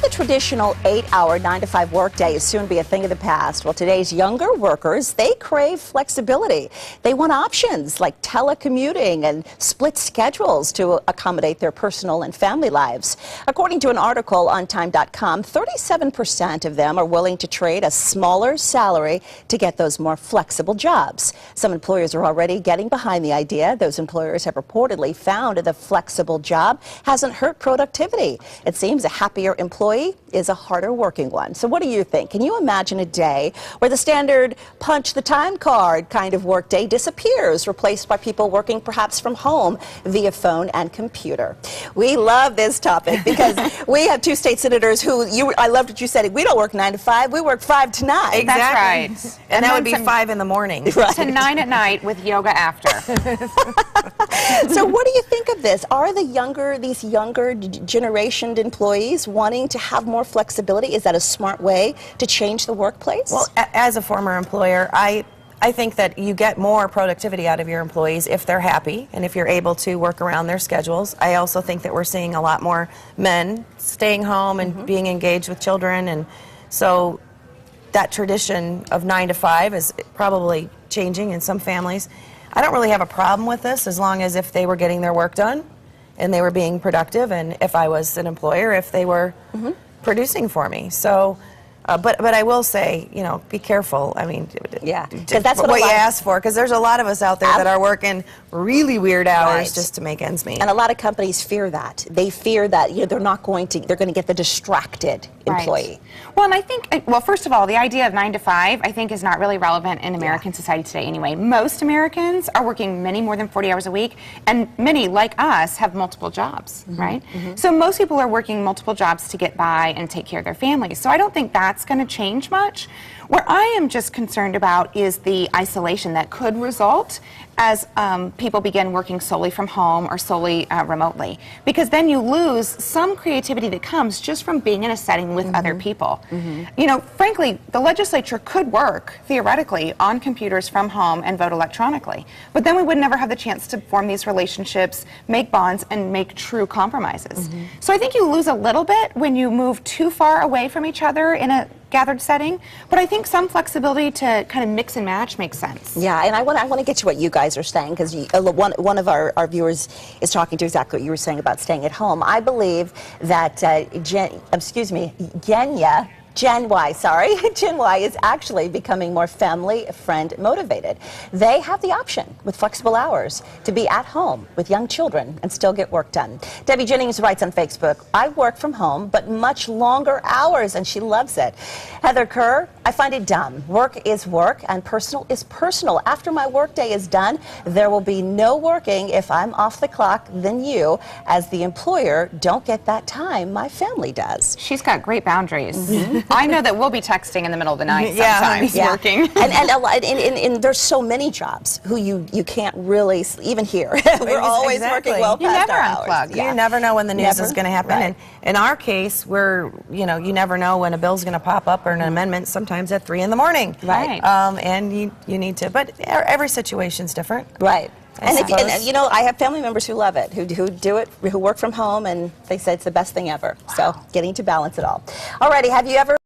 the traditional 8-hour 9-to-5 workday is soon be a thing of the past. Well, today's younger workers, they crave flexibility. They want options like telecommuting and split schedules to accommodate their personal and family lives. According to an article on Time.com, 37% of them are willing to trade a smaller salary to get those more flexible jobs. Some employers are already getting behind the idea. Those employers have reportedly found the flexible job hasn't hurt productivity. It seems a happier employee is a harder working one. So what do you think? Can you imagine a day where the standard punch the time card kind of workday disappears, replaced by people working perhaps from home via phone and computer? We love this topic because we have two state senators who, I loved what you said, we don't work 9 to 5, we work 5 to 9. Exactly. That's right. And that would be 5 in the morning. Right. To 9 at night with yoga after. So what do you think of this? Are these younger generationed employees wanting to have more flexibility? Is that a smart way to change the workplace? Well, as a former employer, I think that you get more productivity out of your employees if they're happy and if you're able to work around their schedules. I also think that we're seeing a lot more men staying home and being engaged with children, and so that tradition of 9 to 5 is probably changing in some families. I don't really have a problem with this as long as if they were getting their work done and they were being productive, and if I was an employer, if they were producing for me. So, but I will say, you know, be careful. I mean, yeah, because that's what you ask for, because there's a lot of us out there that are working really weird hours just to make ends meet. And a lot of companies fear that. They fear that, you know, they're going to get the distracted employee. Right. Well, and I think, well, first of all, the idea of 9 to 5, I think, is not really relevant in American society today anyway. Most Americans are working many more than 40 hours a week, and many, like us, have multiple jobs, right? So most people are working multiple jobs to get by and take care of their families. So I don't think that's going to change much. What I am just concerned about is the isolation that could result as people begin working solely from home or solely remotely, because then you lose some creativity that comes just from being in a setting with other people. You know, frankly, the legislature could work theoretically on computers from home and vote electronically, but then we would never have the chance to form these relationships, make bonds, and make true compromises. So I think you lose a little bit when you move too far away from each other in a gathered setting, but I think some flexibility to kind of mix and match makes sense. Yeah, and I want to get to what you guys are saying, because one of our viewers is talking to exactly what you were saying about staying at home. I believe that Gen Y is actually becoming more family friend motivated. They have the option with flexible hours to be at home with young children and still get work done. Debbie Jennings writes on Facebook, I work from home, but much longer hours, and she loves it. Heather Kerr, I find it dumb. Work is work and personal is personal. After my workday is done, there will be no working if I'm off the clock than you. As the employer, don't get that time. My family does. She's got great boundaries. I know that we'll be texting in the middle of the night sometimes working. And there's so many jobs who you can't really, even here, we're always working well past our hours. You never know when the news is going to happen. And in our case, you never know when a bill's going to pop up or an amendment, sometimes at 3 in the morning. Right. And you need to, but every situation's different. Right. And you know, I have family members who love it, who do it, who work from home, and they say it's the best thing ever. So getting to balance it all. Alrighty, have you ever